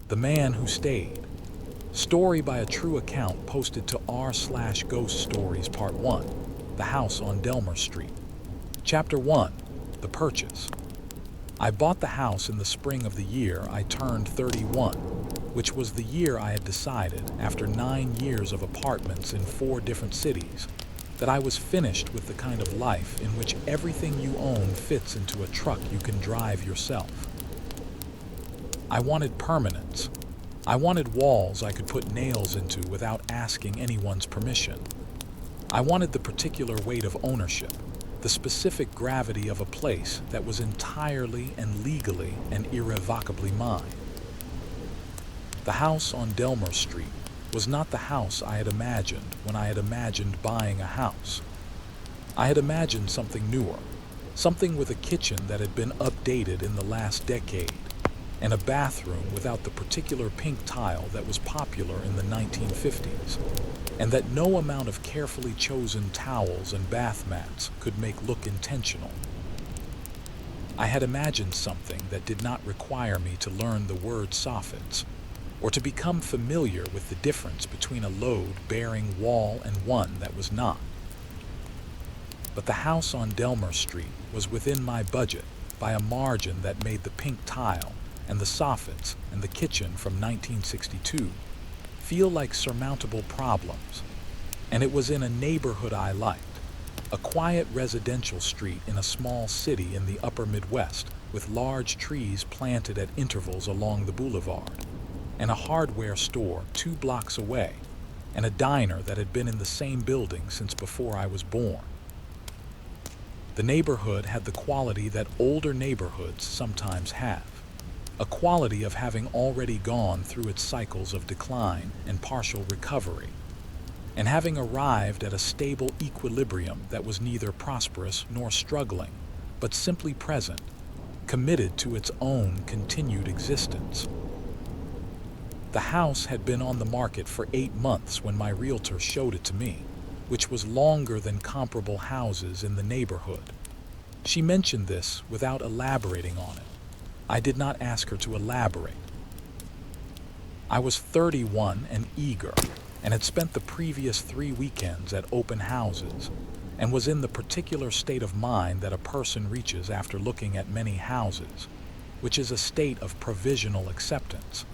The Man Who Stayed. Story by a true account posted to r/Ghost Stories Part 1. The House on Delmer Street. Chapter 1. The Purchase. I bought the house in the spring of the year I turned 31, which was the year I had decided, after 9 years of apartments in 4 different cities, that I was finished with the kind of life in which everything you own fits into a truck you can drive yourself. I wanted permanence. I wanted walls I could put nails into without asking anyone's permission. I wanted the particular weight of ownership, the specific gravity of a place that was entirely and legally and irrevocably mine. The house on Delmer Street was not the house I had imagined when I had imagined buying a house. I had imagined something newer, something with a kitchen that had been updated in the last decade, and a bathroom without the particular pink tile that was popular in the 1950s, and that no amount of carefully chosen towels and bath mats could make look intentional. I had imagined something that did not require me to learn the word soffits, or to become familiar with the difference between a load-bearing wall and one that was not. But the house on Delmer Street was within my budget by a margin that made the pink tile and the soffits and the kitchen from 1962 feel like surmountable problems. And it was in a neighborhood I liked, a quiet residential street in a small city in the upper Midwest with large trees planted at intervals along the boulevard, and a hardware store 2 blocks away, and a diner that had been in the same building since before I was born. The neighborhood had the quality that older neighborhoods sometimes have, a quality of having already gone through its cycles of decline and partial recovery, and having arrived at a stable equilibrium that was neither prosperous nor struggling, but simply present, committed to its own continued existence. The house had been on the market for 8 months when my realtor showed it to me, which was longer than comparable houses in the neighborhood. She mentioned this without elaborating on it. I did not ask her to elaborate. I was 31 and eager, and had spent the previous 3 weekends at open houses, and was in the particular state of mind that a person reaches after looking at many houses, which is a state of provisional acceptance,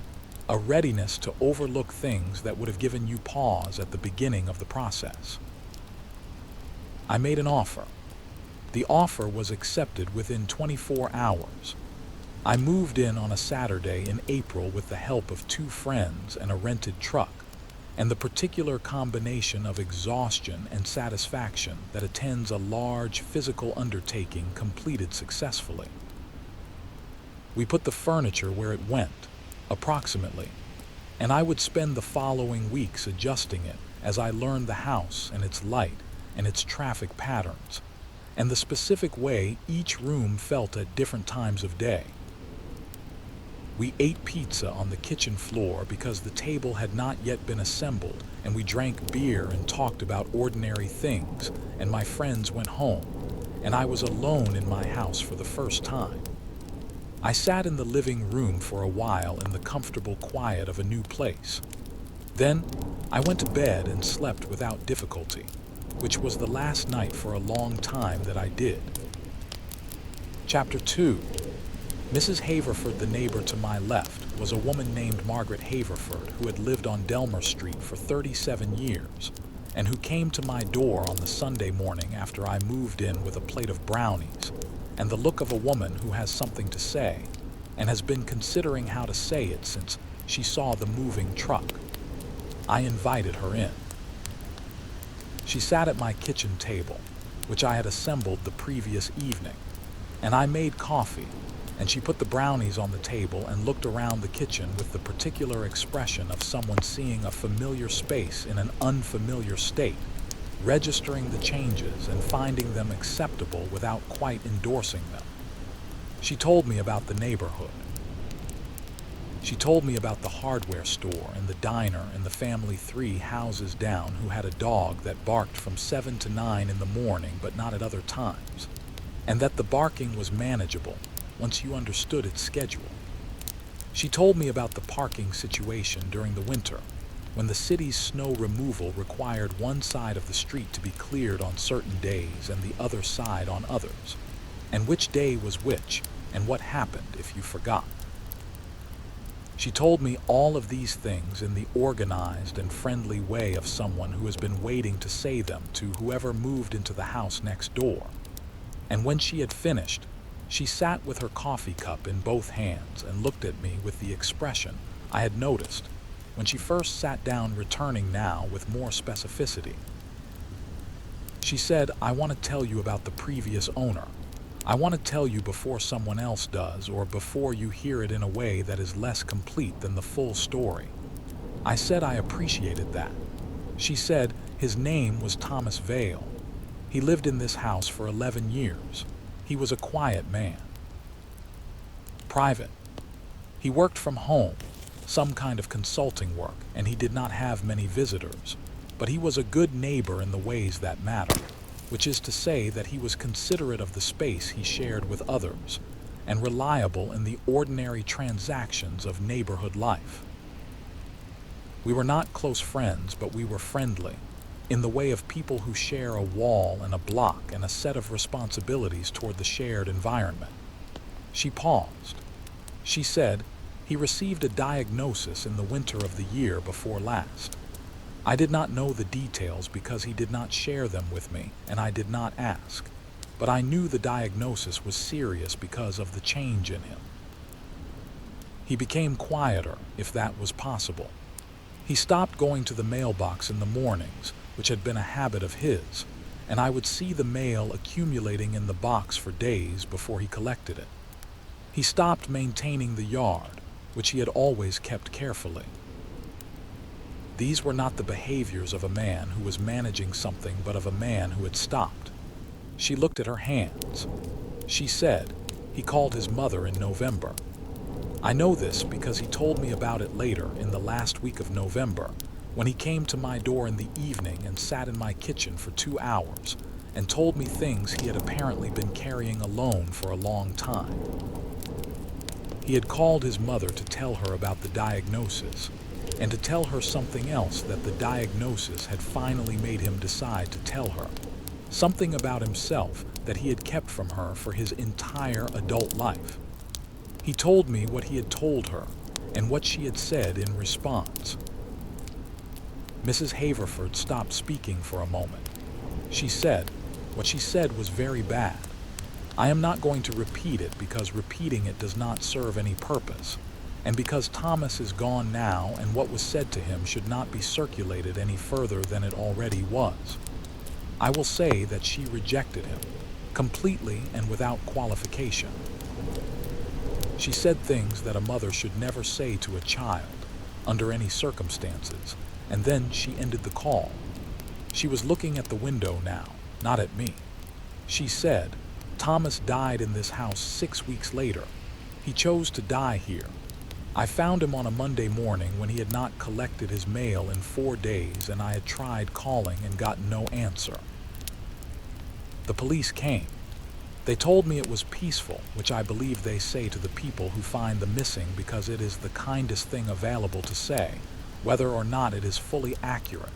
a readiness to overlook things that would have given you pause at the beginning of the process. I made an offer. The offer was accepted within 24 hours. I moved in on a Saturday in April with the help of 2 friends and a rented truck, and the particular combination of exhaustion and satisfaction that attends a large physical undertaking completed successfully. We put the furniture where it went, approximately, and I would spend the following weeks adjusting it as I learned the house and its light and its traffic patterns, and the specific way each room felt at different times of day. We ate pizza on the kitchen floor because the table had not yet been assembled, and we drank beer and talked about ordinary things, and my friends went home, and I was alone in my house for the first time. I sat in the living room for a while in the comfortable quiet of a new place. Then I went to bed and slept without difficulty, which was the last night for a long time that I did. Chapter 2. Mrs. Haverford, the neighbor to my left, was a woman named Margaret Haverford who had lived on Delmer Street for 37 years, and who came to my door on the Sunday morning after I moved in with a plate of brownies, and the look of a woman who has something to say, and has been considering how to say it since she saw the moving truck. I invited her in. She sat at my kitchen table, which I had assembled the previous evening, and I made coffee, and she put the brownies on the table and looked around the kitchen with the particular expression of someone seeing a familiar space in an unfamiliar state, registering the changes and finding them acceptable without quite endorsing them. She told me about the neighborhood. She told me about the hardware store and the diner and the family 3 houses down who had a dog that barked from 7 to 9 in the morning but not at other times, and that the barking was manageable once you understood its schedule. She told me about the parking situation during the winter, when the city's snow removal required one side of the street to be cleared on certain days and the other side on others, and which day was which, and what happened if you forgot. She told me all of these things in the organized and friendly way of someone who has been waiting to say them to whoever moved into the house next door. And when she had finished, she sat with her coffee cup in both hands and looked at me with the expression I had noticed when she first sat down, returning now with more specificity. She said, "I want to tell you about the previous owner. I want to tell you before someone else does, or before you hear it in a way that is less complete than the full story." I said I appreciated that. She said his name was Thomas Vale. He lived in this house for 11 years. He was a quiet man. Private. He worked from home, some kind of consulting work, and he did not have many visitors, but he was a good neighbor in the ways that matter, which is to say that he was considerate of the space he shared with others, and reliable in the ordinary transactions of neighborhood life. We were not close friends, but we were friendly, in the way of people who share a wall and a block and a set of responsibilities toward the shared environment. She paused. She said, "He received a diagnosis in the winter of the year before last. I did not know the details because he did not share them with me, and I did not ask. But I knew the diagnosis was serious because of the change in him. He became quieter, if that was possible. He stopped going to the mailbox in the mornings, which had been a habit of his, and I would see the mail accumulating in the box for days before he collected it. He stopped maintaining the yard, which he had always kept carefully. These were not the behaviors of a man who was managing something, but of a man who had stopped." She looked at her hands. She said, "He called his mother in November. I know this because he told me about it later in the last week of November, when he came to my door in the evening and sat in my kitchen for 2 hours and told me things he had apparently been carrying alone for a long time. He had called his mother to tell her about the diagnosis, and to tell her something else that the diagnosis had finally made him decide to tell her, something about himself that he had kept from her for his entire adult life. He told me what he had told her and what she had said in response." Mrs. Haverford stopped speaking for a moment. She said, "What she said was very bad. I am not going to repeat it because repeating it does not serve any purpose, and because Thomas is gone now and what was said to him should not be circulated any further than it already was. I will say that she rejected him, completely and without qualification. She said things that a mother should never say to a child, under any circumstances, and then she ended the call. She was looking at the window now, not at me. She said, 'Thomas died in this house 6 weeks later. He chose to die here. I found him on a Monday morning when he had not collected his mail in 4 days, and I had tried calling and gotten no answer. The police came. They told me it was peaceful, which I believe they say to the people who find the missing because it is the kindest thing available to say, whether or not it is fully accurate.'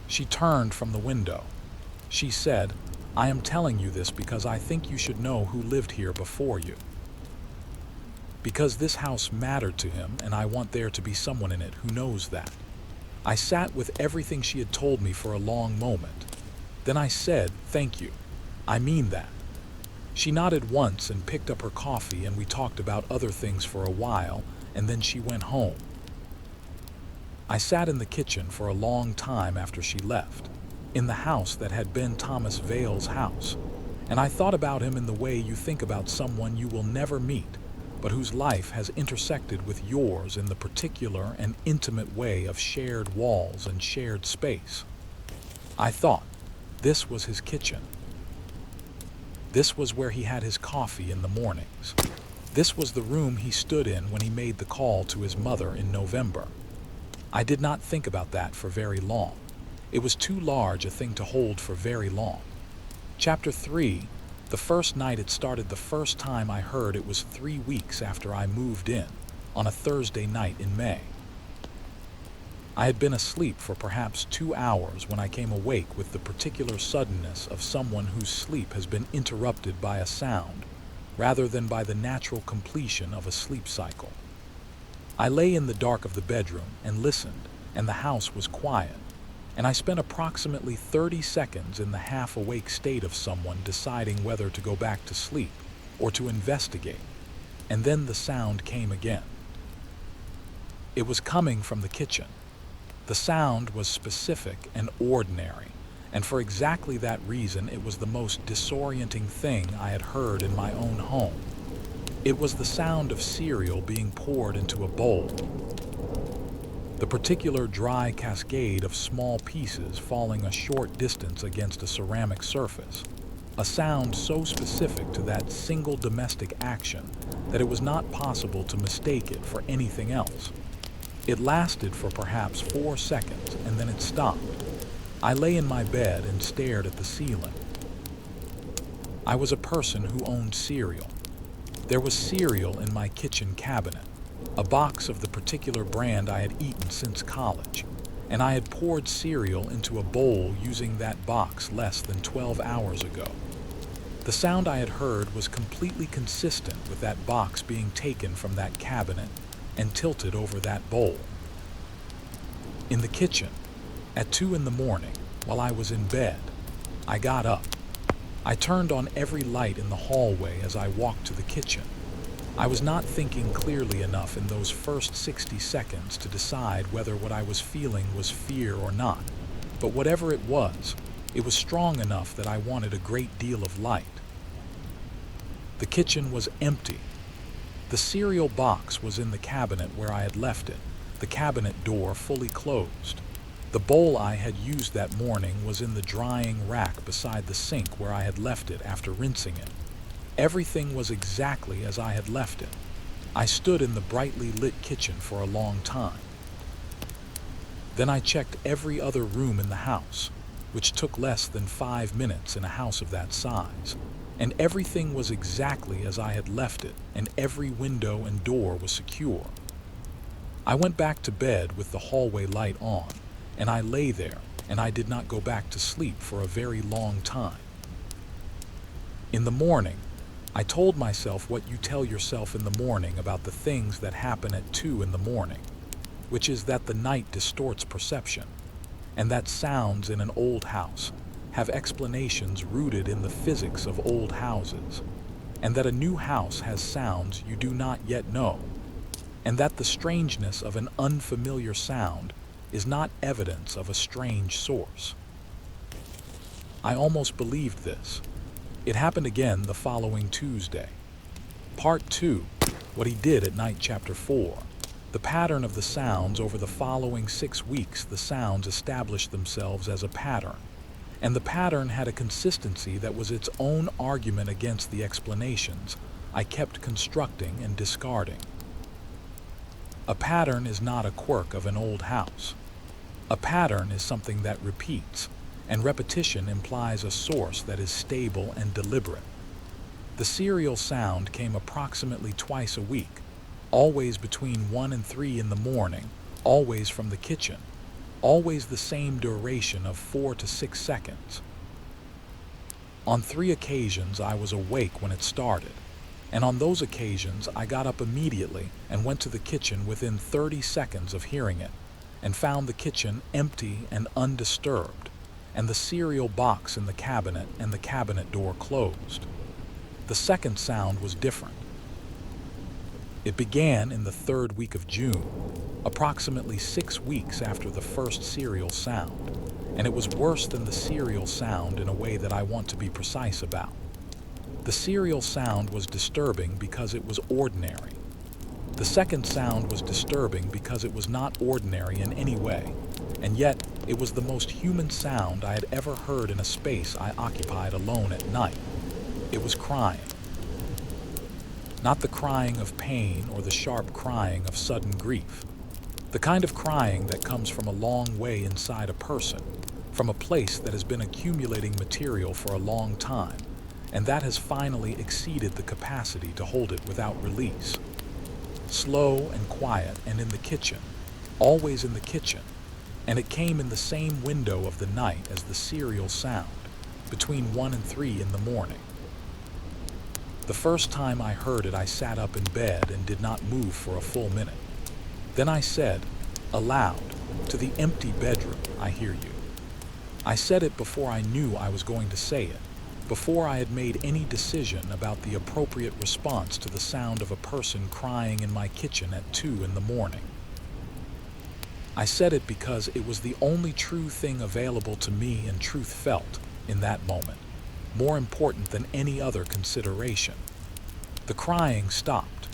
She turned from the window. She said, 'I am telling you this because I think you should know who lived here before you. Because this house mattered to him, and I want there to be someone in it who knows that.' I sat with everything she had told me for a long moment. Then I said, 'Thank you. I mean that.' She nodded once and picked up her coffee, and we talked about other things for a while, and then she went home. I sat in the kitchen for a long time after she left, in the house that had been Thomas Vale's house, and I thought about him in the way you think about someone you will never meet, but whose life has intersected with yours in the particular and intimate way of shared walls and shared space. I thought, this was his kitchen. This was where he had his coffee in the mornings. This was the room he stood in when he made the call to his mother in November. I did not think about that for very long. It was too large a thing to hold for very long. Chapter 3. The first night it started. The first time I heard it was 3 weeks after I moved in, on a Thursday night in May. I had been asleep for perhaps 2 hours when I came awake with the particular suddenness of someone whose sleep has been interrupted by a sound, rather than by the natural completion of a sleep cycle. I lay in the dark of the bedroom and listened, and the house was quiet, and I spent approximately 30 seconds in the half-awake state of someone deciding whether to go back to sleep or to investigate, and then the sound came again. It was coming from the kitchen. The sound was specific and ordinary, and for exactly that reason it was the most disorienting thing I had heard in my own home. It was the sound of cereal being poured into a bowl. The particular dry cascade of small pieces falling a short distance against a ceramic surface. A sound so specific to that single domestic action that it was not possible to mistake it for anything else. It lasted for perhaps 4 seconds and then it stopped. I lay in my bed and stared at the ceiling. I was a person who owned cereal. There was cereal in my kitchen cabinet, a box of the particular brand I had eaten since college, and I had poured cereal into a bowl using that box less than 12 hours ago. The sound I had heard was completely consistent with that box being taken from that cabinet and tilted over that bowl. In the kitchen, at 2 in the morning, while I was in bed, I got up. I turned on every light in the hallway as I walked to the kitchen. I was not thinking clearly enough in those first 60 seconds to decide whether what I was feeling was fear or not, but whatever it was strong enough that I wanted a great deal of light. The kitchen was empty. The cereal box was in the cabinet where I had left it, the cabinet door fully closed. The bowl I had used that morning was in the drying rack beside the sink where I had left it after rinsing it. Everything was exactly as I had left it. I stood in the brightly lit kitchen for a long time. Then I checked every other room in the house, which took less than 5 minutes in a house of that size, and everything was exactly as I had left it, and every window and door was secure. I went back to bed with the hallway light on, and I lay there, and I did not go back to sleep for a very long time. In the morning, I told myself what you tell yourself in the morning about the things that happen at 2 in the morning, which is that the night distorts perception, and that sounds in an old house have explanations rooted in the physics of old houses, and that a new house has sounds you do not yet know, and that the strangeness of an unfamiliar sound is not evidence of a strange source. I almost believed this. It happened again the following Tuesday. Part 2, What He Did at Night, Chapter 4. The pattern of the sounds over the following 6 weeks, the sounds established themselves as a pattern, and the pattern had a consistency that was its own argument against the explanations I kept constructing and discarding. A pattern is not a quirk of an old house. A pattern is something that repeats, and repetition implies a source that is stable and deliberate. The cereal sound came approximately twice a week, always between 1 and 3 in the morning, always from the kitchen, always the same duration of 4 to 6 seconds. On 3 occasions I was awake when it started, and on those occasions I got up immediately and went to the kitchen within 30 seconds of hearing it, and found the kitchen empty and undisturbed, and the cereal box in the cabinet and the cabinet door closed. The second sound was different. It began in the 3rd week of June, approximately 6 weeks after the first cereal sound, and it was worse than the cereal sound in a way that I want to be precise about. The cereal sound was disturbing because it was ordinary. The second sound was disturbing because it was not ordinary in any way, and yet it was the most human sound I had ever heard in a space I occupied alone at night. It was crying. Not the crying of pain or the sharp crying of sudden grief. The kind of crying that comes from a long way inside a person, from a place that has been accumulating material for a long time, and that has finally exceeded the capacity to hold it without release. slow and quiet and in the kitchen, always in the kitchen, and it came in the same window of the night as the serial sound, between 1 and 3 in the morning. The first time I heard it, I sat up in bed and did not move for a full minute. Then I said, aloud, to the empty bedroom, "I hear you." I said it before I knew I was going to say it, before I had made any decision about the appropriate response to the sound of a person crying in my kitchen at 2 in the morning. I said it because it was the only true thing available to me, and truth felt, in that moment, more important than any other consideration. The crying stopped.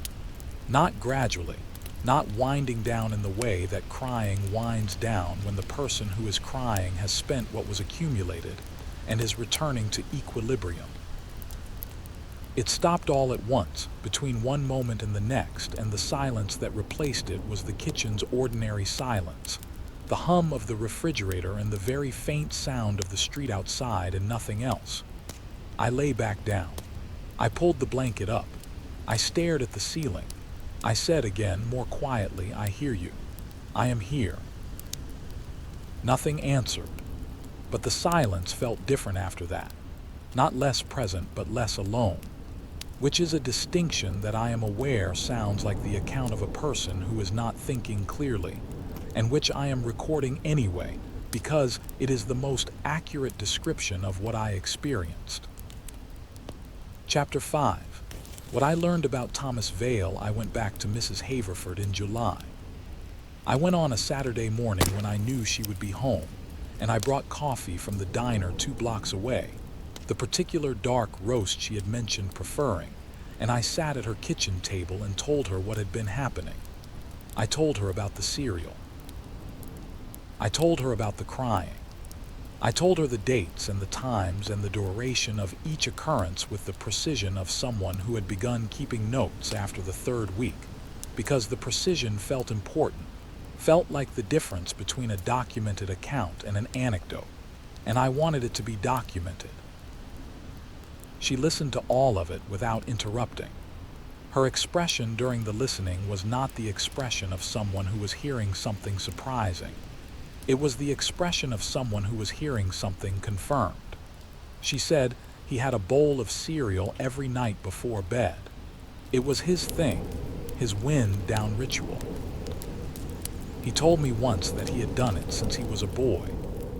Not gradually, not winding down in the way that crying winds down when the person who is crying has spent what was accumulated and is returning to equilibrium. It stopped all at once, between one moment and the next, and the silence that replaced it was the kitchen's ordinary silence, the hum of the refrigerator and the very faint sound of the street outside, and nothing else. I lay back down. I pulled the blanket up. I stared at the ceiling. I said again, more quietly, "I hear you. I am here." Nothing answered, but the silence felt different after that. Not less present, but less alone, which is a distinction that I am aware sounds like the account of a person who is not thinking clearly, and which I am recording anyway, because it is the most accurate description of what I experienced. Chapter 5. What I learned about Thomas Vale. I went back to Mrs. Haverford in July. I went on a Saturday morning when I knew she would be home, and I brought coffee from the diner 2 blocks away, the particular dark roast she had mentioned preferring, and I sat at her kitchen table and told her what had been happening. I told her about the cereal. I told her about the crying. I told her the dates and the times and the duration of each occurrence with the precision of someone who had begun keeping notes after the 3rd week, because the precision felt important, felt like the difference between a documented account and an anecdote, and I wanted it to be documented. She listened to all of it without interrupting. Her expression during the listening was not the expression of someone who was hearing something surprising. It was the expression of someone who was hearing something confirmed. She said he had a bowl of cereal every night before bed. It was his thing, his wind down ritual. He told me once that he had done it since he was a boy,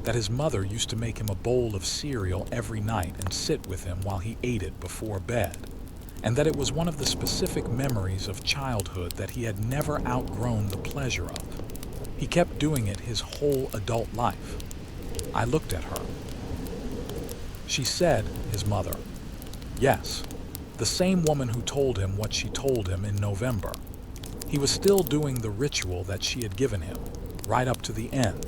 that his mother used to make him a bowl of cereal every night and sit with him while he ate it before bed, and that it was one of the specific memories of childhood that he had never outgrown the pleasure of. He kept doing it his whole adult life. I looked at her. She said, his mother. Yes, the same woman who told him what she told him in November. He was still doing the ritual that she had given him, right up to the end.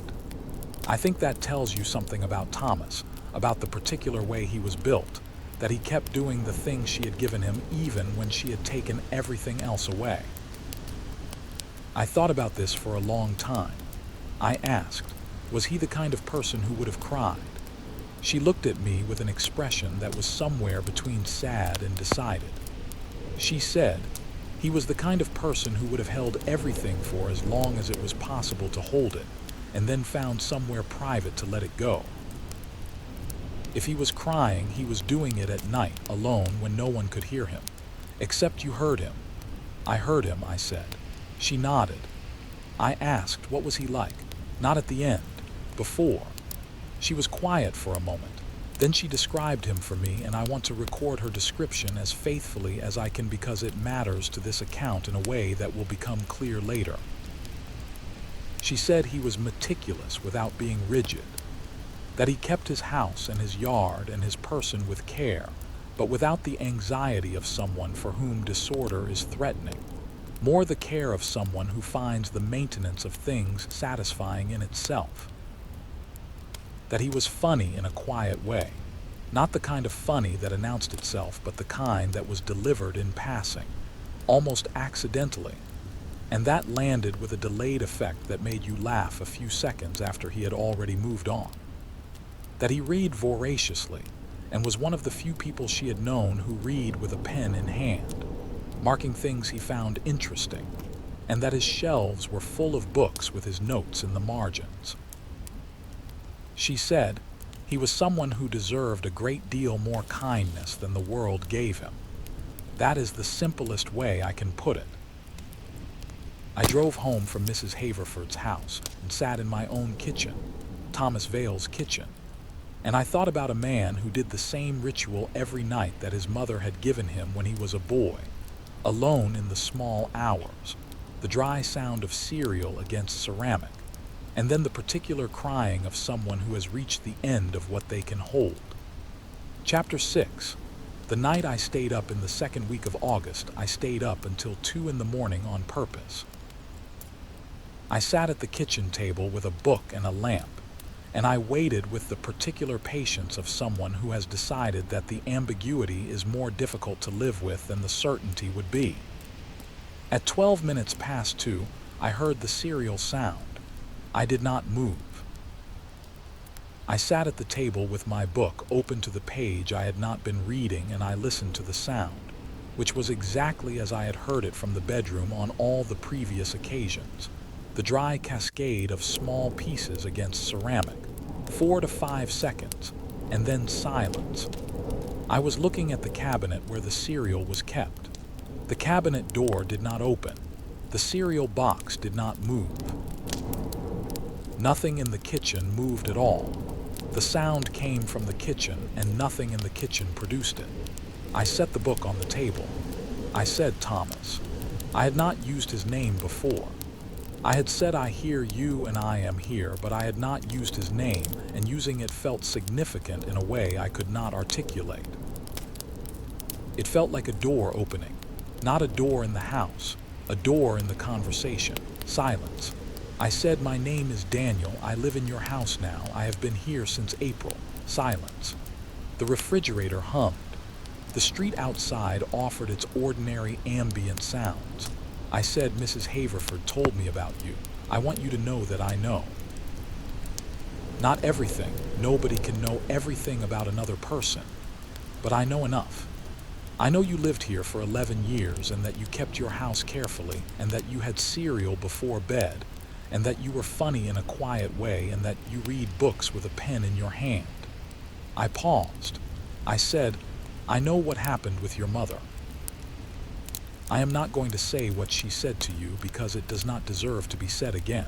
I think that tells you something about Thomas, about the particular way he was built, that he kept doing the thing she had given him even when she had taken everything else away. I thought about this for a long time. I asked, was he the kind of person who would have cried? She looked at me with an expression that was somewhere between sad and decided. She said, he was the kind of person who would have held everything for as long as it was possible to hold it, and then found somewhere private to let it go. If he was crying, he was doing it at night, alone, when no one could hear him. Except you heard him. I heard him, I said. She nodded. I asked, what was he like? Not at the end, before. She was quiet for a moment. Then she described him for me, and I want to record her description as faithfully as I can because it matters to this account in a way that will become clear later. She said he was meticulous without being rigid, that he kept his house and his yard and his person with care, but without the anxiety of someone for whom disorder is threatening. More the care of someone who finds the maintenance of things satisfying in itself. That he was funny in a quiet way, not the kind of funny that announced itself, but the kind that was delivered in passing, almost accidentally, and that landed with a delayed effect that made you laugh a few seconds after he had already moved on. That he read voraciously, and was one of the few people she had known who read with a pen in hand. marking things he found interesting, and that his shelves were full of books with his notes in the margins. She said he was someone who deserved a great deal more kindness than the world gave him. That is the simplest way I can put it. I drove home from Mrs. Haverford's house and sat in my own kitchen, Thomas Vale's kitchen, and I thought about a man who did the same ritual every night that his mother had given him when he was a boy, alone in the small hours, the dry sound of cereal against ceramic, and then the particular crying of someone who has reached the end of what they can hold. Chapter 6. The night I stayed up in the second week of August, I stayed up until 2 in the morning on purpose. I sat at the kitchen table with a book and a lamp, and I waited with the particular patience of someone who has decided that the ambiguity is more difficult to live with than the certainty would be. At 12 minutes past 2, I heard the cereal sound. I did not move. I sat at the table with my book open to the page I had not been reading, and I listened to the sound, which was exactly as I had heard it from the bedroom on all the previous occasions. The dry cascade of small pieces against ceramic, 4 to 5 seconds, and then silence. I was looking at the cabinet where the cereal was kept. The cabinet door did not open. The cereal box did not move. Nothing in the kitchen moved at all. The sound came from the kitchen, and nothing in the kitchen produced it. I set the book on the table. I said Thomas. I had not used his name before. I had said I hear you and I am here, but I had not used his name, and using it felt significant in a way I could not articulate. It felt like a door opening, not a door in the house, a door in the conversation. Silence. I said, my name is Daniel. I live in your house now. I have been here since April. Silence. The refrigerator hummed. The street outside offered its ordinary ambient sounds. I said, Mrs. Haverford told me about you. I want you to know that I know. Not everything. Nobody can know everything about another person. But I know enough. I know you lived here for 11 years, and that you kept your house carefully, and that you had cereal before bed, and that you were funny in a quiet way, and that you read books with a pen in your hand. I paused. I said, I know what happened with your mother. I am not going to say what she said to you because it does not deserve to be said again.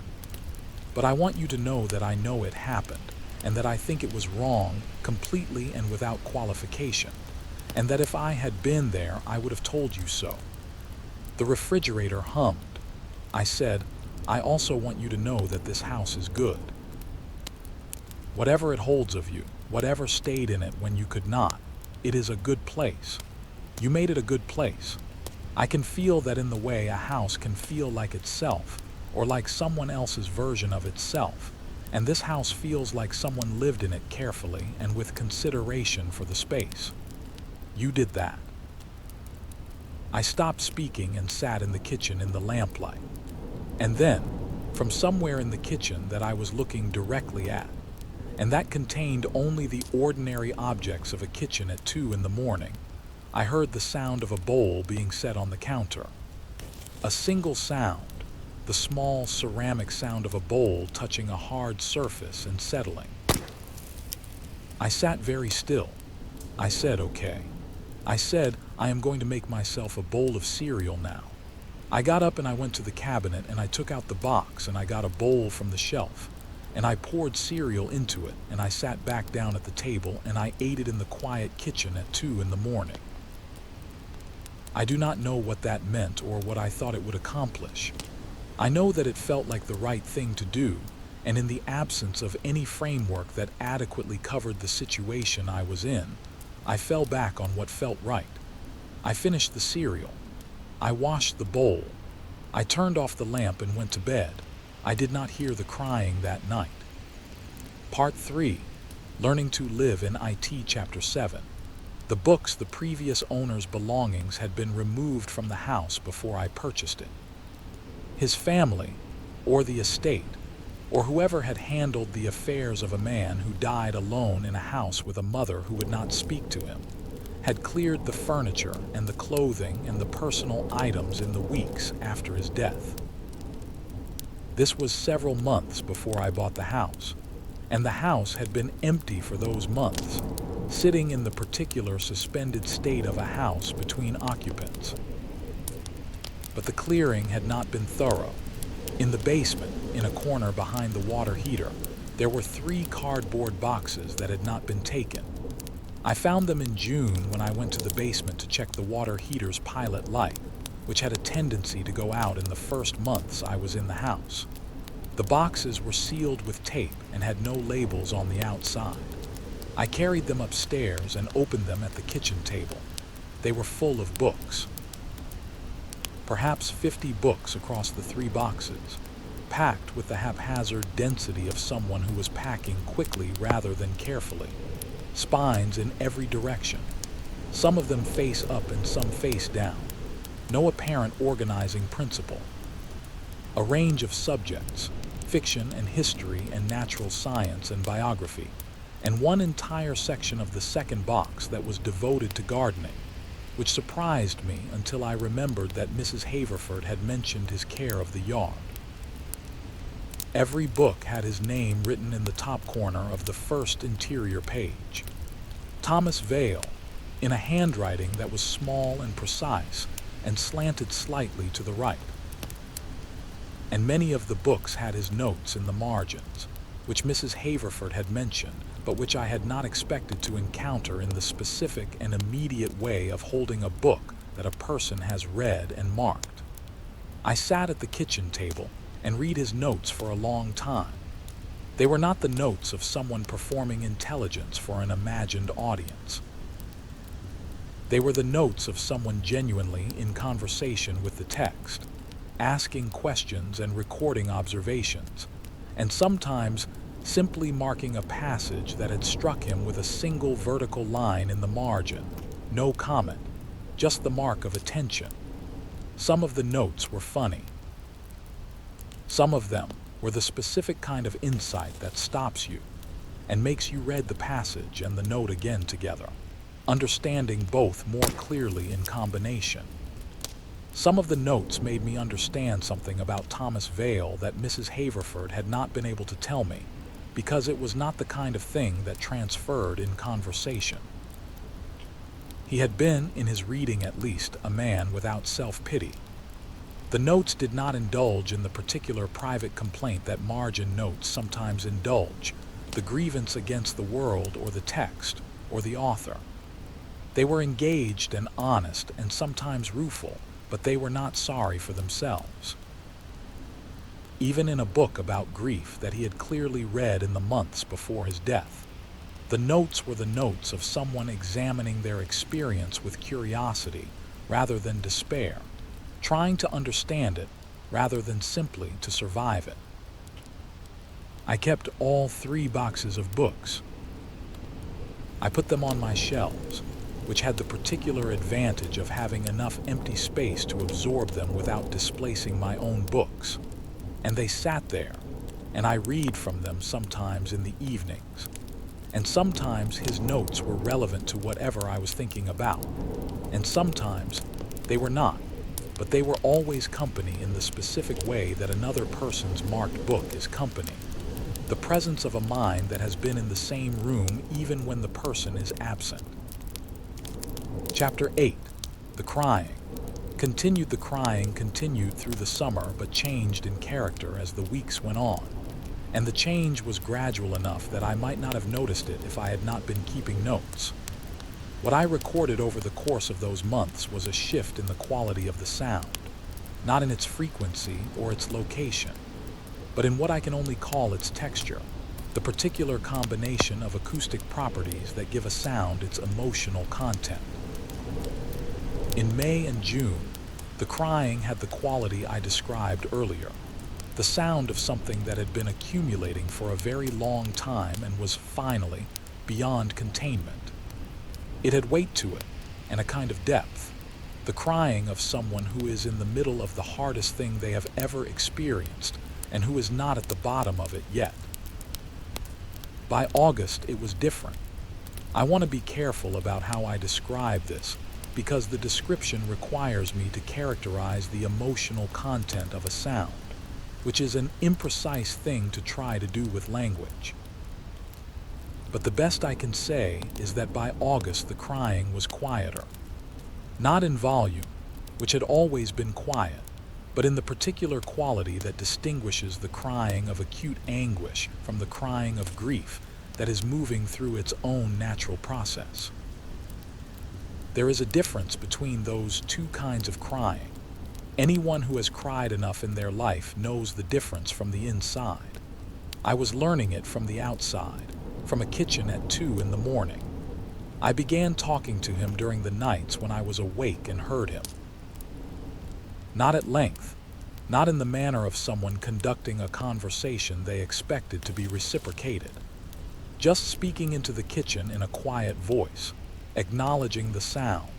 But I want you to know that I know it happened, and that I think it was wrong, completely and without qualification, and that if I had been there, I would have told you so. The refrigerator hummed. I said, I also want you to know that this house is good. Whatever it holds of you, whatever stayed in it when you could not, it is a good place. You made it a good place. I can feel that in the way a house can feel like itself, or like someone else's version of itself, and this house feels like someone lived in it carefully and with consideration for the space. You did that. I stopped speaking and sat in the kitchen in the lamplight. And then, from somewhere in the kitchen that I was looking directly at, and that contained only the ordinary objects of a kitchen at 2 in the morning, I heard the sound of a bowl being set on the counter. A single sound, the small ceramic sound of a bowl touching a hard surface and settling. I sat very still. I said, okay. I said, I am going to make myself a bowl of cereal now. I got up and I went to the cabinet and I took out the box and I got a bowl from the shelf. And I poured cereal into it and I sat back down at the table and I ate it in the quiet kitchen at 2 in the morning. I do not know what that meant or what I thought it would accomplish. I know that it felt like the right thing to do, and in the absence of any framework that adequately covered the situation I was in, I fell back on what felt right. I finished the cereal. I washed the bowl. I turned off the lamp and went to bed. I did not hear the crying that night. Part 3. Learning to Live in IT Chapter 7. The books, the previous owner's belongings, had been removed from the house before I purchased it. His family, or the estate, or whoever had handled the affairs of a man who died alone in a house with a mother who would not speak to him, had cleared the furniture and the clothing and the personal items in the weeks after his death. This was several months before I bought the house, and the house had been empty for those months, sitting in the particular suspended state of a house between occupants. But the clearing had not been thorough. In the basement, in a corner behind the water heater, there were 3 cardboard boxes that had not been taken. I found them in June when I went to the basement to check the water heater's pilot light, which had a tendency to go out in the first months I was in the house. The boxes were sealed with tape and had no labels on the outside. I carried them upstairs and opened them at the kitchen table. They were full of books. Perhaps 50 books across the 3 boxes, packed with the haphazard density of someone who was packing quickly rather than carefully. Spines in every direction, some of them face up and some face down. No apparent organizing principle. A range of subjects, fiction and history and natural science and biography, and one entire section of the second box that was devoted to gardening, which surprised me until I remembered that Mrs. Haverford had mentioned his care of the yard. Every book had his name written in the top corner of the first interior page. Thomas Vale, in a handwriting that was small and precise and slanted slightly to the right. And many of the books had his notes in the margins, which Mrs. Haverford had mentioned, but which I had not expected to encounter in the specific and immediate way of holding a book that a person has read and marked. I sat at the kitchen table and read his notes for a long time. They were not the notes of someone performing intelligence for an imagined audience. They were the notes of someone genuinely in conversation with the text, asking questions and recording observations, and sometimes simply marking a passage that had struck him with a single vertical line in the margin. No comment, just the mark of attention. Some of the notes were funny. Some of them were the specific kind of insight that stops you and makes you read the passage and the note again together, understanding both more clearly in combination. Some of the notes made me understand something about Thomas Vale that Mrs. Haverford had not been able to tell me, because it was not the kind of thing that transferred in conversation. He had been, in his reading at least, a man without self-pity. The notes did not indulge in the particular private complaint that margin notes sometimes indulge, the grievance against the world or the text or the author. They were engaged and honest and sometimes rueful, but they were not sorry for themselves. Even in a book about grief that he had clearly read in the months before his death, the notes were the notes of someone examining their experience with curiosity rather than despair, trying to understand it rather than simply to survive it. I kept all 3 boxes of books. I put them on my shelves, which had the particular advantage of having enough empty space to absorb them without displacing my own books. And they sat there, and I read from them sometimes in the evenings. And sometimes his notes were relevant to whatever I was thinking about, and sometimes they were not, but they were always company in the specific way that another person's marked book is company. The presence of a mind that has been in the same room even when the person is absent. Chapter 8. The Crying. The crying continued through the summer but changed in character as the weeks went on, and the change was gradual enough that I might not have noticed it if I had not been keeping notes. What I recorded over the course of those months was a shift in the quality of the sound, not in its frequency or its location, but in what I can only call its texture, the particular combination of acoustic properties that give a sound its emotional content. In May and June, the crying had the quality I described earlier, the sound of something that had been accumulating for a very long time and was finally beyond containment. It had weight to it and a kind of depth, the crying of someone who is in the middle of the hardest thing they have ever experienced and who is not at the bottom of it yet. By August, it was different. I want to be careful about how I describe this because the description requires me to characterize the emotional content of a sound, which is an imprecise thing to try to do with language. But the best I can say is that by August the crying was quieter. Not in volume, which had always been quiet, but in the particular quality that distinguishes the crying of acute anguish from the crying of grief that is moving through its own natural process. There is a difference between those two kinds of crying. Anyone who has cried enough in their life knows the difference from the inside. I was learning it from the outside, from a kitchen at 2 in the morning. I began talking to him during the nights when I was awake and heard him. Not at length, not in the manner of someone conducting a conversation they expected to be reciprocated. Just speaking into the kitchen in a quiet voice, acknowledging the sound,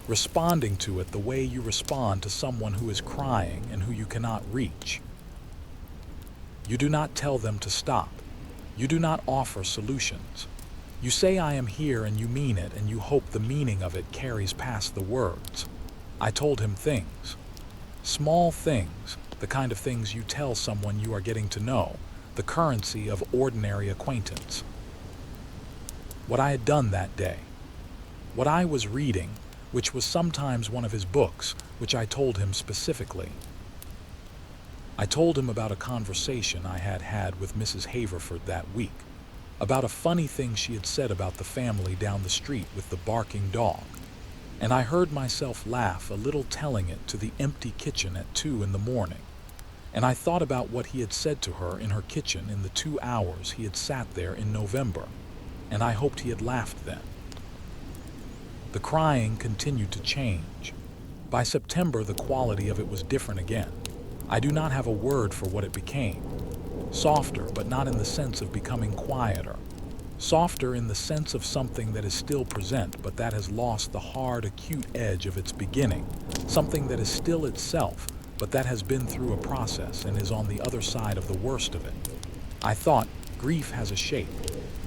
responding to it the way you respond to someone who is crying and who you cannot reach. You do not tell them to stop. You do not offer solutions. You say I am here and you mean it, and you hope the meaning of it carries past the words. I told him things. Small things, the kind of things you tell someone you are getting to know, the currency of ordinary acquaintance. What I had done that day. What I was reading, which was sometimes one of his books, which I told him specifically. I told him about a conversation I had had with Mrs. Haverford that week, about a funny thing she had said about the family down the street with the barking dog, and I heard myself laugh a little telling it to the empty kitchen at 2 in the morning, and I thought about what he had said to her in her kitchen in the 2 hours he had sat there in November, and I hoped he had laughed then. The crying continued to change. By September, the quality of it was different again. I do not have a word for what it became. Softer, but not in the sense of becoming quieter. Softer in the sense of something that is still present, but that has lost the hard, acute edge of its beginning. Something that is still itself, but that has been through a process and is on the other side of the worst of it. I thought, grief has a shape,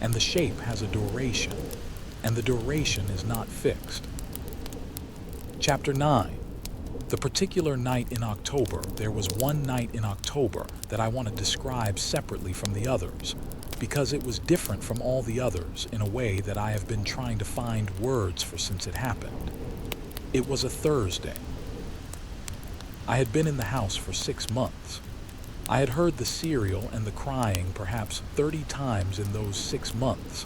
and the shape has a duration, and the duration is not fixed. Chapter 9. The particular night in October, there was one night in October that I want to describe separately from the others, because it was different from all the others in a way that I have been trying to find words for since it happened. It was a Thursday. I had been in the house for 6 months. I had heard the serial and the crying perhaps 30 times in those 6 months,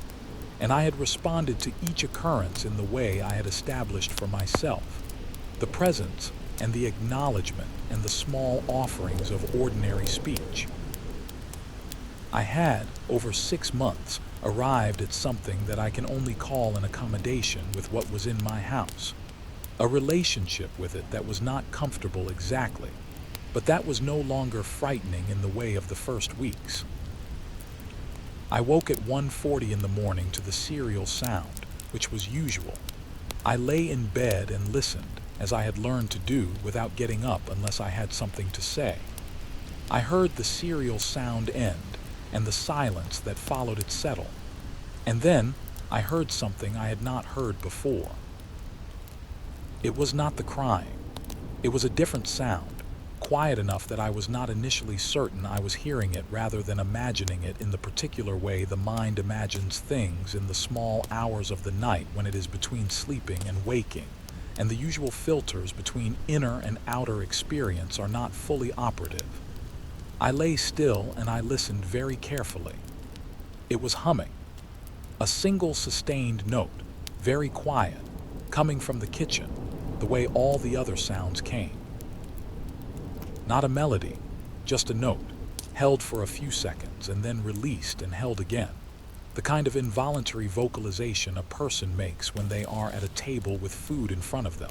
and I had responded to each occurrence in the way I had established for myself, the presence and the acknowledgement and the small offerings of ordinary speech. I had, over 6 months, arrived at something that I can only call an accommodation with what was in my house, a relationship with it that was not comfortable exactly, but that was no longer frightening in the way of the first weeks. I woke at 1:40 in the morning to the serial sound, which was usual. I lay in bed and listened, as I had learned to do, without getting up unless I had something to say. I heard the serial sound end, and the silence that followed it settle. And then I heard something I had not heard before. It was not the crying. It was a different sound, quiet enough that I was not initially certain I was hearing it rather than imagining it in the particular way the mind imagines things in the small hours of the night when it is between sleeping and waking, and the usual filters between inner and outer experience are not fully operative. I lay still and I listened very carefully. It was humming. A single sustained note, very quiet, coming from the kitchen, the way all the other sounds came. Not a melody, just a note, held for a few seconds and then released and held again. The kind of involuntary vocalization a person makes when they are at a table with food in front of them,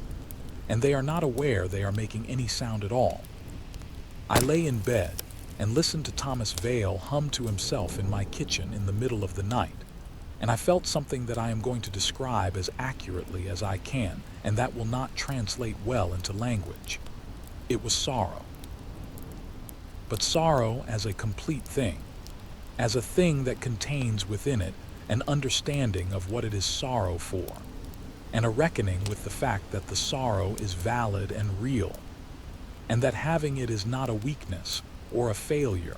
and they are not aware they are making any sound at all. I lay in bed and listened to Thomas Vale hum to himself in my kitchen in the middle of the night, and I felt something that I am going to describe as accurately as I can, and that will not translate well into language. It was sorrow. But sorrow as a complete thing, as a thing that contains within it an understanding of what it is sorrow for, and a reckoning with the fact that the sorrow is valid and real, and that having it is not a weakness or a failure,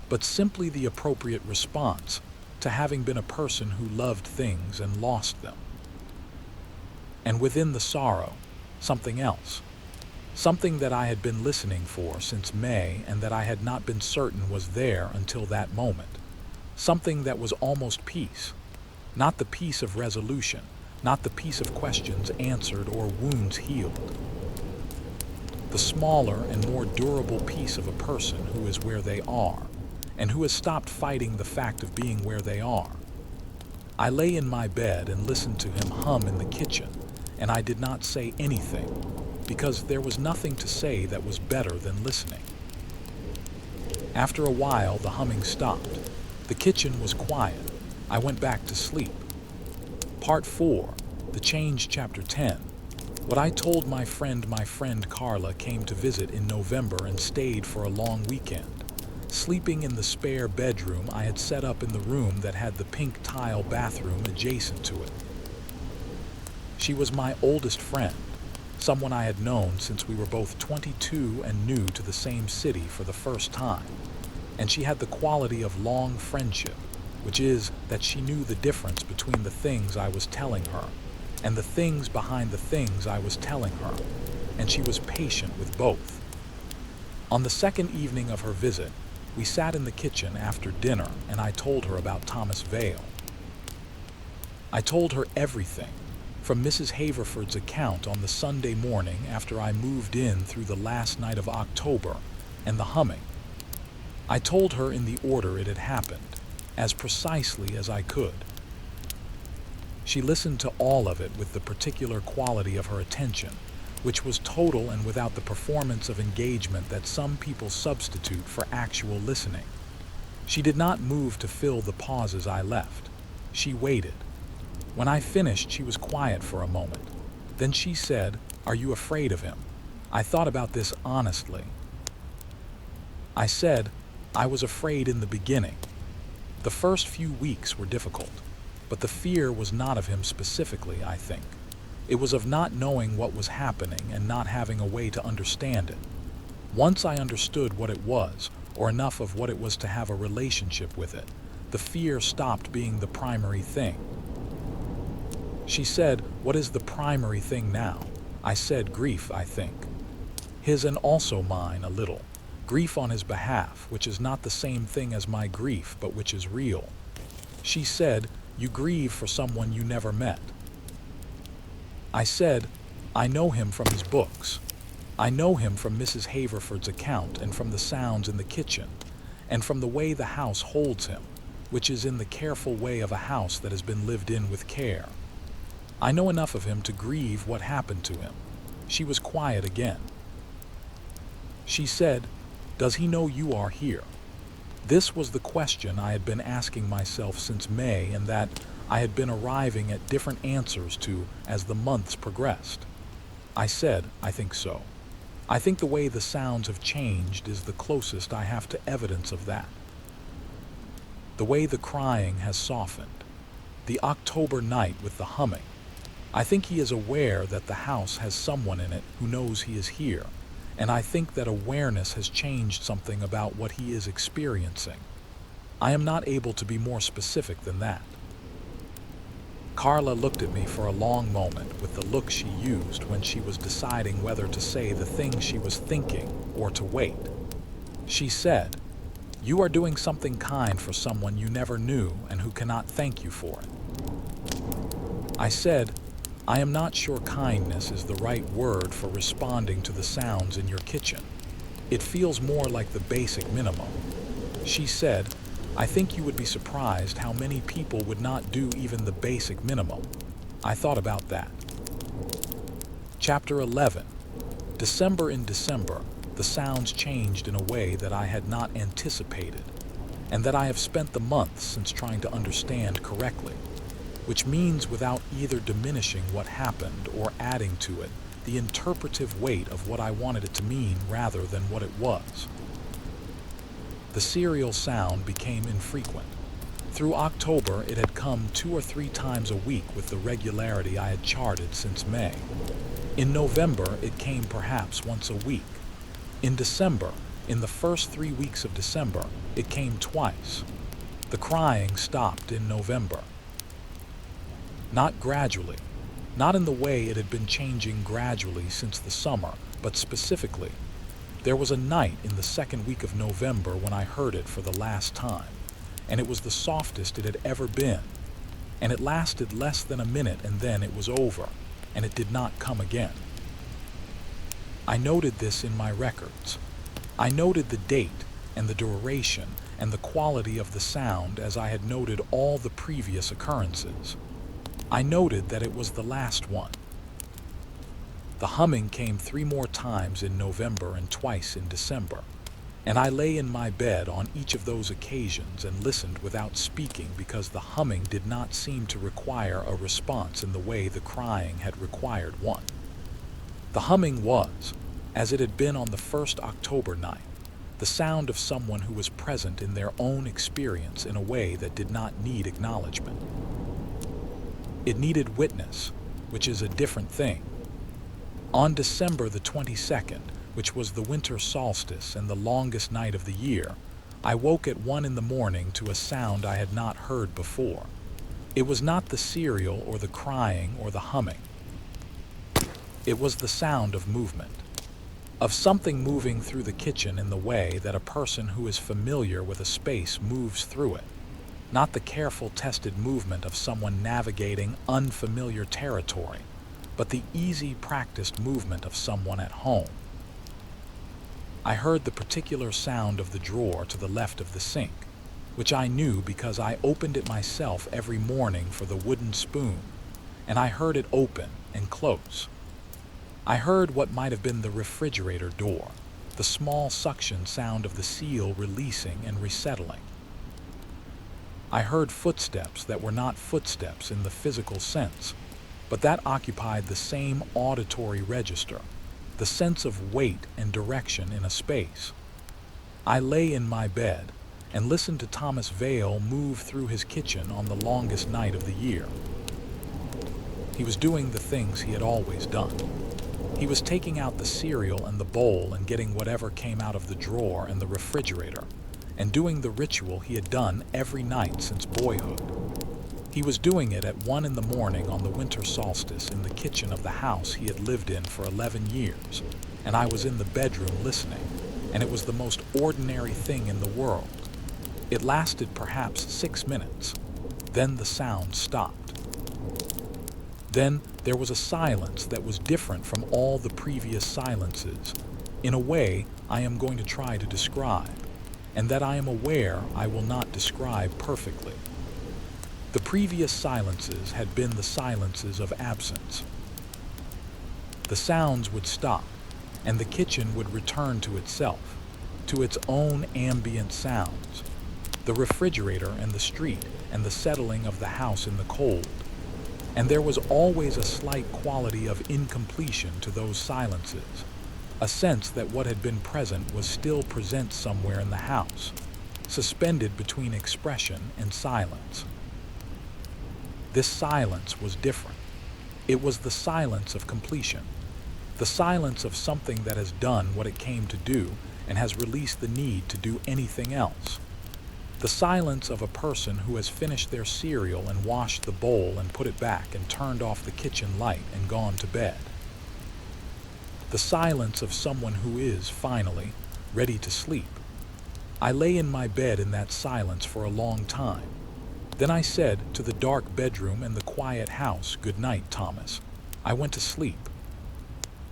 but simply the appropriate response to having been a person who loved things and lost them. And within the sorrow, something else. Something that I had been listening for since May and that I had not been certain was there until that moment. Something that was almost peace. Not the peace of resolution, not the peace of questions answered or wounds healed. The smaller and more durable peace of a person who is where they are, and who has stopped fighting the fact of being where they are. I lay in my bed and listened to him hum in the kitchen, and I did not say anything, because there was nothing to say that was better than listening. After a while, the humming stopped. The kitchen was quiet. I went back to sleep. Part 4, The Change, Chapter 10. What I told my friend Carla came to visit in November and stayed for a long weekend, sleeping in the spare bedroom I had set up in the room that had the pink tile bathroom adjacent to it. She was my oldest friend, someone I had known since we were both 22 and new to the same city for the first time, and she had the quality of long friendship, which is that she knew the difference between the things I was telling her and the things behind the things I was telling her, and she was patient with both. On the second evening of her visit, we sat in the kitchen after dinner and I told her about Thomas Vale. I told her everything, from Mrs. Haverford's account on the Sunday morning after I moved in through the last night of October and the humming. I told her in the order it had happened, as precisely as I could. She listened to all of it with the particular quality of her attention, which was total and without the performance of engagement that some people substitute for actual listening. She did not move to fill the pauses I left. She waited. When I finished, she was quiet for a moment. Then she said, "Are you afraid of him?" I thought about this honestly. I said, I was afraid in the beginning. The first few weeks were difficult, but the fear was not of him specifically, I think. It was of not knowing what was happening and not having a way to understand it. Once I understood what it was, or enough of what it was to have a relationship with it, the fear stopped being the primary thing. She said, "What is the primary thing now?" I said, "Grief, I think. His and also mine a little. Grief on his behalf, which is not the same thing as my grief, but which is real." She said, "You grieve for someone you never met." I said, "I know him from his books. I know him from Mrs. Haverford's account and from the sounds in the kitchen, and from the way the house holds him, which is in the careful way of a house that has been lived in with care. I know enough of him to grieve what happened to him." She was quiet again. She said, "Does he know you are here?" This was the question I had been asking myself since May, and that I had been arriving at different answers to as the months progressed. I said, "I think so. I think the way the sounds have changed is the closest I have to evidence of that. The way the crying has softened. The October night with the humming. I think he is aware that the house has someone in it who knows he is here, and I think that awareness has changed something about what he is experiencing. I am not able to be more specific than that." Carla looked at me for a long moment with the look she used when she was deciding whether to say the thing she was thinking or to wait. She said, "You are doing something kind for someone you never knew and who cannot thank you for it." I said, "I am not sure kindness is the right word for responding to the sounds in your kitchen. It feels more like the basic minimum." She said, "I think you would be surprised how many people would not do even the basic minimum." I thought about that. Chapter 11. December. In December, the sounds changed in a way that I had not anticipated, and that I have spent the months since trying to understand correctly, which means without either diminishing what happened or adding to it the interpretive weight of what I wanted it to mean rather than what it was. The serial sound became infrequent. Through October, it had come 2 or 3 times a week with the regularity I had charted since May. In November, it came perhaps once a week. In December, in the first 3 weeks of December, it came twice. The crying stopped in November. Not gradually, not in the way it had been changing gradually since the summer, but specifically. There was a night in the second week of November when I heard it for the last time, and it was the softest it had ever been. And it lasted less than a minute, and then it was over, and it did not come again. I noted this in my records. I noted the date and the duration and the quality of the sound as I had noted all the previous occurrences. I noted that it was the last one. The humming came 3 more times in November and twice in December, and I lay in my bed on each of those occasions and listened without speaking because the humming did not seem to require a response in the way the crying had required one. The humming was, as it had been on the first October night, the sound of someone who was present in their own experience in a way that did not need acknowledgement. It needed witness, which is a different thing. On December the 22nd, which was the winter solstice and the longest night of the year, I woke at 1 in the morning to a sound I had not heard before. It was not the cereal or the crying or the humming. It was the sound of movement, of something moving through the kitchen in the way that a person who is familiar with a space moves through it, not the careful, tested movement of someone navigating unfamiliar territory, but the easy, practiced movement of someone at home. I heard the particular sound of the drawer to the left of the sink, which I knew because I opened it myself every morning for the wooden spoon, and I heard it open and close. I heard what might have been the refrigerator door, the small suction sound of the seal releasing and resettling. I heard footsteps that were not footsteps in the physical sense, but that occupied the same auditory register, the sense of weight and direction in a space. I lay in my bed and listened to Thomas Vale move through his kitchen on the longest night of the year. He was doing the things he had always done. He was taking out the cereal and the bowl and getting whatever came out of the drawer and the refrigerator, and doing the ritual he had done every night since boyhood. He was doing it at 1 in the morning on the winter solstice in the kitchen of the house he had lived in for 11 years, and I was in the bedroom listening, and it was the most ordinary thing in the world. It lasted perhaps 6 minutes. Then the sound stopped. Then there was a silence that was different from all the previous silences, in a way I am going to try to describe, and that I am aware I will not describe perfectly. The previous silences had been the silences of absence. The sounds would stop, and the kitchen would return to itself, to its own ambient sounds, the refrigerator and the street and the settling of the house in the cold. And there was always a slight quality of incompletion to those silences, a sense that what had been present was still present somewhere in the house, suspended between expression and silence. This silence was different. It was the silence of completion, the silence of something that has done what it came to do and has released the need to do anything else. The silence of a person who has finished their cereal and washed the bowl and put it back and turned off the kitchen light and gone to bed. The silence of someone who is, finally, ready to sleep. I lay in my bed in that silence for a long time. Then I said to the dark bedroom and the quiet house, "Good night, Thomas." I went to sleep.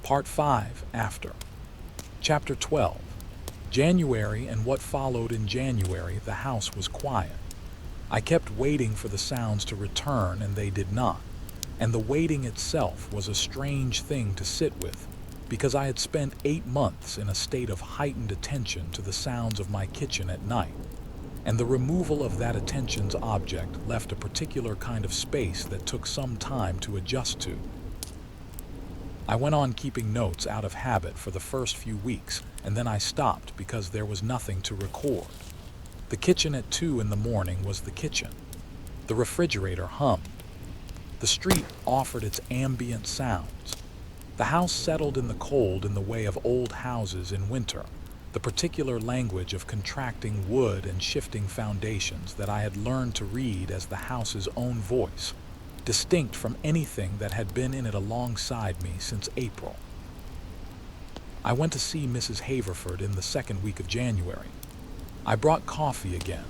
Part 5 after. Chapter 12. January and what followed in January, the house was quiet. I kept waiting for the sounds to return, and they did not. And the waiting itself was a strange thing to sit with, because I had spent 8 months in a state of heightened attention to the sounds of my kitchen at night, and the removal of that attention's object left a particular kind of space that took some time to adjust to. I went on keeping notes out of habit for the first few weeks, and then I stopped because there was nothing to record. The kitchen at 2 in the morning was the kitchen. The refrigerator hummed. The street offered its ambient sounds. The house settled in the cold in the way of old houses in winter, the particular language of contracting wood and shifting foundations that I had learned to read as the house's own voice, distinct from anything that had been in it alongside me since April. I went to see Mrs. Haverford in the second week of January. I brought coffee again,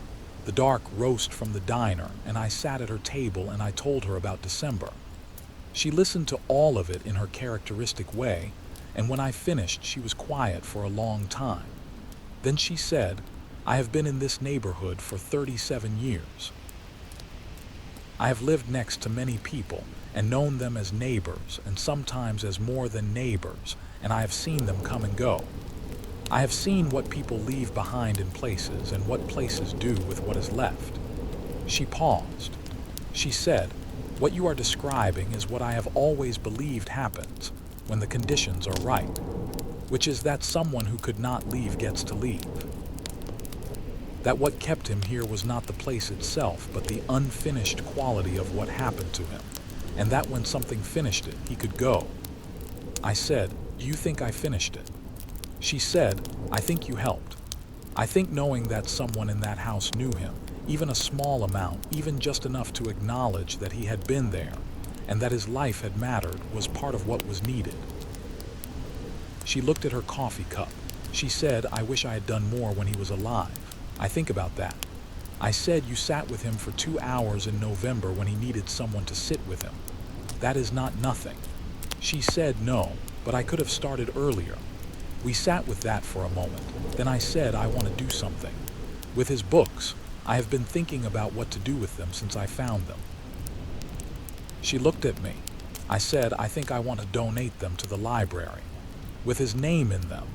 the dark roast from the diner, and I sat at her table and I told her about December. She listened to all of it in her characteristic way, and when I finished, she was quiet for a long time. Then she said, "I have been in this neighborhood for 37 years. I have lived next to many people and known them as neighbors and sometimes as more than neighbors, and I have seen them come and go. I have seen what people leave behind in places and what places do with what is left." She paused. She said, "What you are describing is what I have always believed happens when the conditions are right, which is that someone who could not leave gets to leave. That what kept him here was not the place itself, but the unfinished quality of what happened to him, and that when something finished it, he could go." I said, "Do you think I finished it?" She said, "I think you helped. I think knowing that someone in that house knew him, even a small amount, even just enough to acknowledge that he had been there, and that his life had mattered, was part of what was needed." She looked at her coffee cup. She said, "I wish I had done more when he was alive. I think about that." I said, "You sat with him for 2 hours in November when he needed someone to sit with him. That is not nothing." She said, "No, but I could have started earlier." We sat with that for a moment. Then I said, "I want to do something. With his books, I have been thinking about what to do with them since I found them." She looked at me. I said, "I think I want to donate them to the library, with his name in them.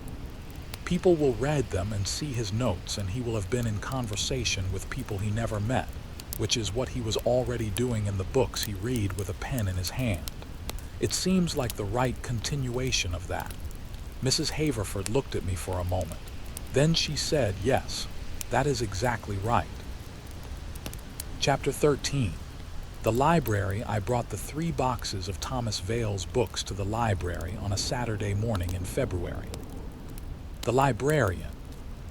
People will read them and see his notes, and he will have been in conversation with people he never met, which is what he was already doing in the books he read with a pen in his hand. It seems like the right continuation of that." Mrs. Haverford looked at me for a moment. Then she said, "Yes, that is exactly right." Chapter 13. The library. I brought the 3 boxes of Thomas Vale's books to the library on a Saturday morning in February. The librarian,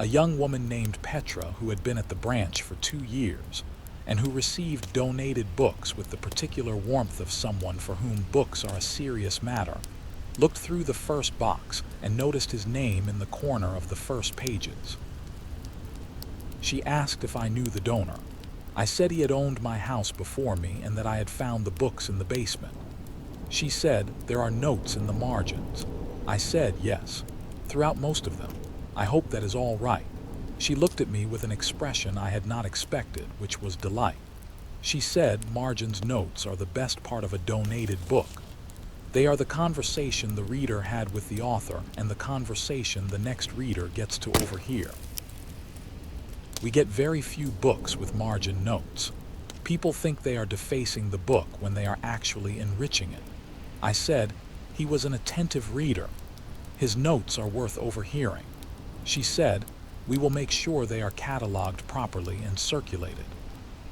a young woman named Petra who had been at the branch for 2 years, and who received donated books with the particular warmth of someone for whom books are a serious matter, looked through the first box and noticed his name in the corner of the first pages. She asked if I knew the donor. I said he had owned my house before me and that I had found the books in the basement. She said, "There are notes in the margins." I said, "Yes, throughout most of them. I hope that is all right." She looked at me with an expression I had not expected, which was delight. She said, "Margins notes are the best part of a donated book. They are the conversation the reader had with the author and the conversation the next reader gets to overhear. We get very few books with margin notes. People think they are defacing the book when they are actually enriching it." I said, "He was an attentive reader. His notes are worth overhearing." She said, "We will make sure they are cataloged properly and circulated."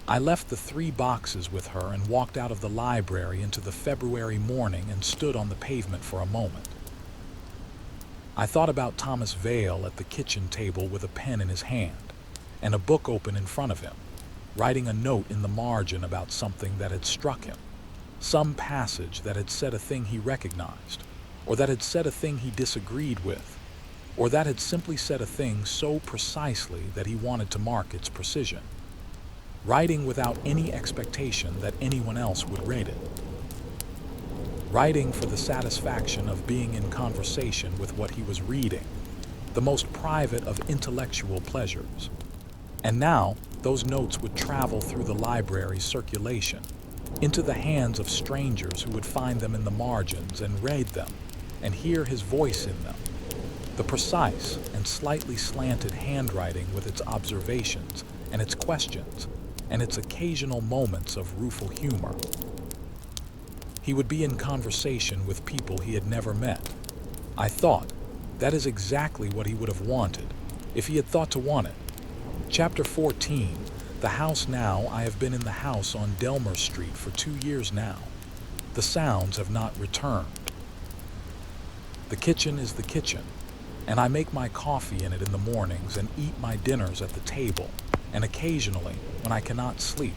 I left the 3 boxes with her and walked out of the library into the February morning and stood on the pavement for a moment. I thought about Thomas Vale at the kitchen table with a pen in his hand and a book open in front of him, writing a note in the margin about something that had struck him, some passage that had said a thing he recognized, or that had said a thing he disagreed with, or that had simply said a thing so precisely that he wanted to mark its precision, writing without any expectation that anyone else would read it, writing for the satisfaction of being in conversation with what he was reading, the most private of intellectual pleasures. And now, those notes would travel through the library's circulation, into the hands of strangers who would find them in the margins and read them, and hear his voice in them. The precise and slightly slanted handwriting with its observations and its questions, and its occasional moments of rueful humor. He would be in conversation with people he had never met. I thought, that is exactly what he would have wanted, if he had thought to want it. Chapter 14. The house now. I have been in the house on Delmer Street for 2 years now. The sounds have not returned. The kitchen is the kitchen, and I make my coffee in it in the mornings and eat my dinners at the table, and occasionally, when I cannot sleep,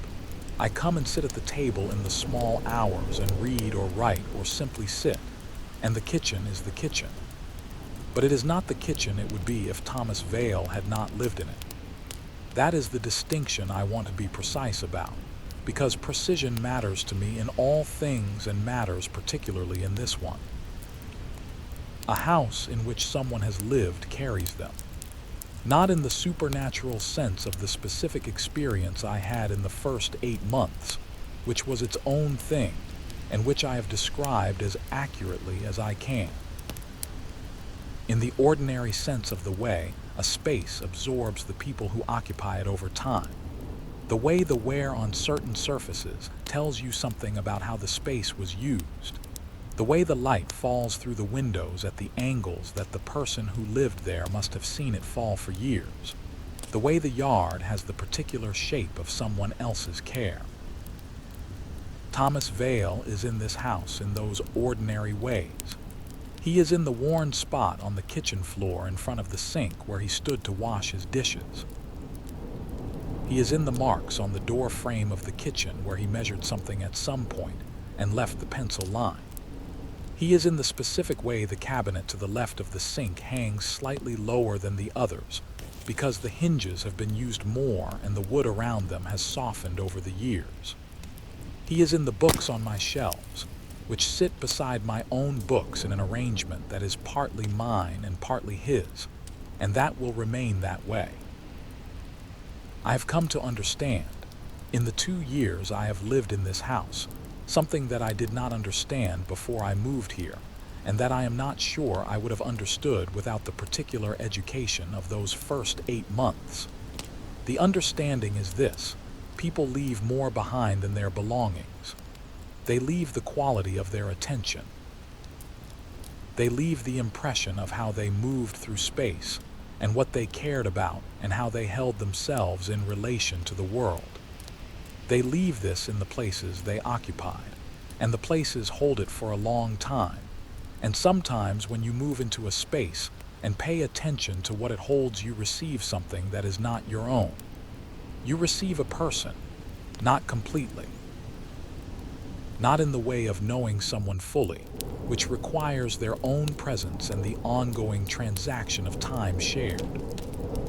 I come and sit at the table in the small hours and read or write or simply sit, and the kitchen is the kitchen. But it is not the kitchen it would be if Thomas Vale had not lived in it. That is the distinction I want to be precise about, because precision matters to me in all things and matters particularly in this one. A house in which someone has lived carries them, not in the supernatural sense of the specific experience I had in the first 8 months, which was its own thing, and which I have described as accurately as I can. In the ordinary sense of the way a space absorbs the people who occupy it over time, the way the wear on certain surfaces tells you something about how the space was used, the way the light falls through the windows at the angles that the person who lived there must have seen it fall for years, the way the yard has the particular shape of someone else's care. Thomas Vale is in this house in those ordinary ways. He is in the worn spot on the kitchen floor in front of the sink where he stood to wash his dishes. He is in the marks on the door frame of the kitchen where he measured something at some point and left the pencil line. He is in the specific way the cabinet to the left of the sink hangs slightly lower than the others, because the hinges have been used more and the wood around them has softened over the years. He is in the books on my shelves, which sit beside my own books in an arrangement that is partly mine and partly his, and that will remain that way. I have come to understand, in the 2 years I have lived in this house, something that I did not understand before I moved here, and that I am not sure I would have understood without the particular education of those first 8 months. The understanding is this: people leave more behind than their belongings. They leave the quality of their attention. They leave the impression of how they moved through space and what they cared about and how they held themselves in relation to the world. They leave this in the places they occupied, and the places hold it for a long time. And sometimes when you move into a space and pay attention to what it holds, you receive something that is not your own. You receive a person, not completely. Not in the way of knowing someone fully, which requires their own presence and the ongoing transaction of time shared,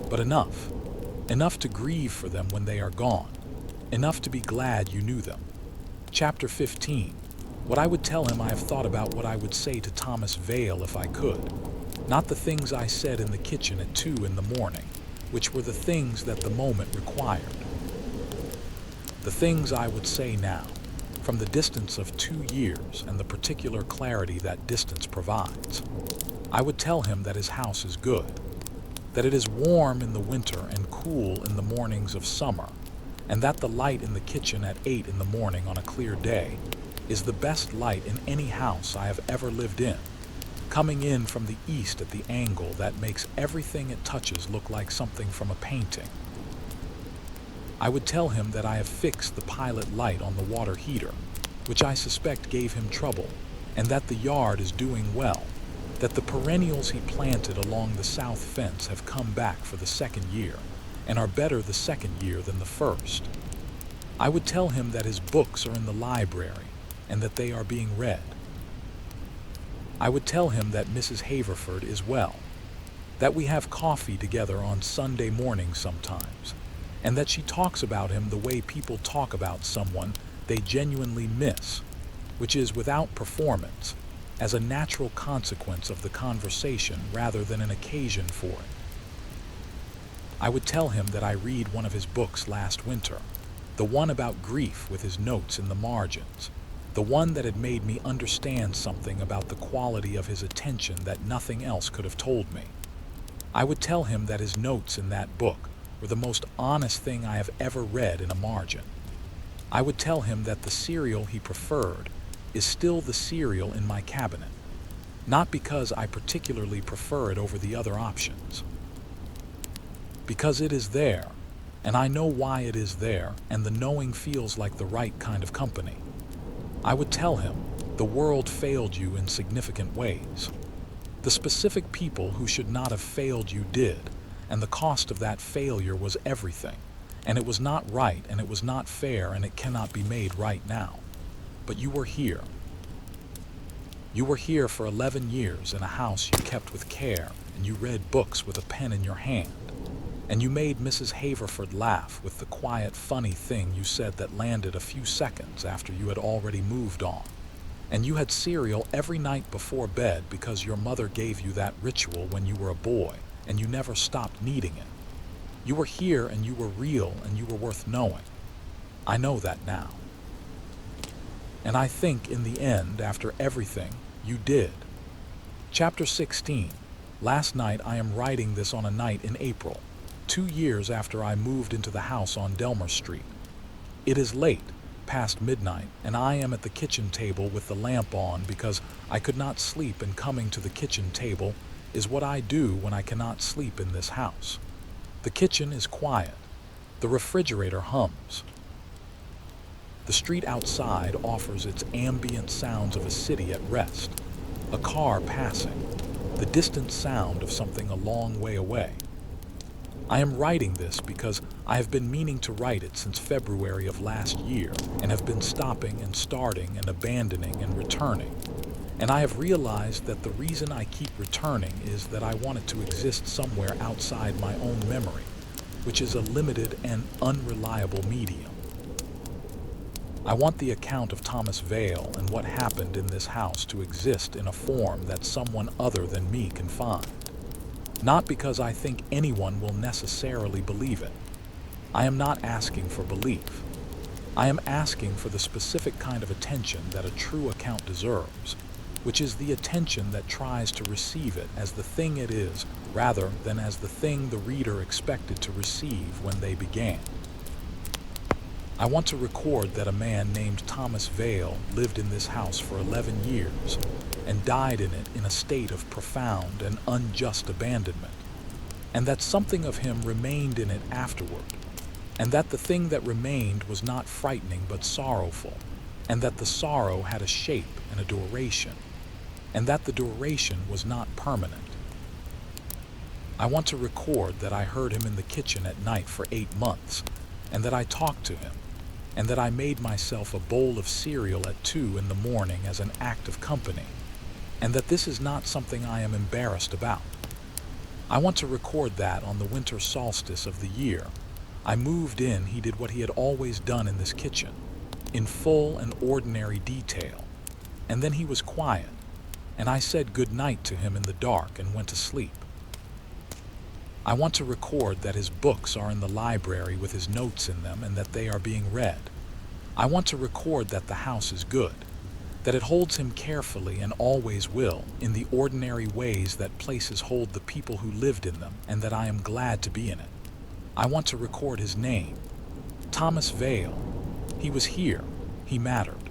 but enough to grieve for them when they are gone, enough to be glad you knew them. Chapter 15. What I would tell him. I have thought about what I would say to Thomas Vale if I could. Not the things I said in the kitchen at 2 in the morning, which were the things that the moment required. The things I would say now, from the distance of 2 years and the particular clarity that distance provides. I would tell him that his house is good, that it is warm in the winter and cool in the mornings of summer, and that the light in the kitchen at 8 in the morning on a clear day is the best light in any house I have ever lived in, coming in from the east at the angle that makes everything it touches look like something from a painting. I would tell him that I have fixed the pilot light on the water heater, which I suspect gave him trouble, and that the yard is doing well, that the perennials he planted along the south fence have come back for the 2nd year, and are better the 2nd year than the first. I would tell him that his books are in the library, and that they are being read. I would tell him that Mrs. Haverford is well, that we have coffee together on Sunday mornings sometimes, and that she talks about him the way people talk about someone they genuinely miss, which is without performance, as a natural consequence of the conversation rather than an occasion for it. I would tell him that I read one of his books last winter, the one about grief with his notes in the margins, the one that had made me understand something about the quality of his attention that nothing else could have told me. I would tell him that his notes in that book were the most honest thing I have ever read in a margin. I would tell him that the cereal he preferred is still the cereal in my cabinet, not because I particularly prefer it over the other options, because it is there, and I know why it is there, and the knowing feels like the right kind of company. I would tell him, the world failed you in significant ways. The specific people who should not have failed you did, and the cost of that failure was everything, and it was not right, and it was not fair, and it cannot be made right now. But you were here. You were here for 11 years in a house you kept with care, and you read books with a pen in your hand. And you made Mrs. Haverford laugh with the quiet, funny thing you said that landed a few seconds after you had already moved on. And you had cereal every night before bed because your mother gave you that ritual when you were a boy, and you never stopped needing it. You were here, and you were real, and you were worth knowing. I know that now. And I think in the end, after everything, you did. Chapter 16. Last night I am writing this on a night in April, 2 years after I moved into the house on Delmer Street. It is late, past midnight, and I am at the kitchen table with the lamp on because I could not sleep, and coming to the kitchen table is what I do when I cannot sleep in this house. The kitchen is quiet. The refrigerator hums. The street outside offers its ambient sounds of a city at rest, a car passing, the distant sound of something a long way away. I am writing this because I have been meaning to write it since February of last year, and have been stopping and starting and abandoning and returning. And I have realized that the reason I keep returning is that I want it to exist somewhere outside my own memory, which is a limited and unreliable medium. I want the account of Thomas Vale and what happened in this house to exist in a form that someone other than me can find. Not because I think anyone will necessarily believe it. I am not asking for belief. I am asking for the specific kind of attention that a true account deserves, which is the attention that tries to receive it as the thing it is, rather than as the thing the reader expected to receive when they began. I want to record that a man named Thomas Vale lived in this house for 11 years and died in it in a state of profound and unjust abandonment, and that something of him remained in it afterward, and that the thing that remained was not frightening but sorrowful, and that the sorrow had a shape and a duration, and that the duration was not permanent. I want to record that I heard him in the kitchen at night for 8 months, and that I talked to him, and that I made myself a bowl of cereal at 2 in the morning as an act of company, and that this is not something I am embarrassed about. I want to record that on the winter solstice of the year I moved in, he did what he had always done in this kitchen, in full and ordinary detail, and then he was quiet, and I said good night to him in the dark and went to sleep. I want to record that his books are in the library with his notes in them and that they are being read. I want to record that the house is good, that it holds him carefully and always will in the ordinary ways that places hold the people who lived in them, and that I am glad to be in it. I want to record his name, Thomas Vale. He was here. He mattered.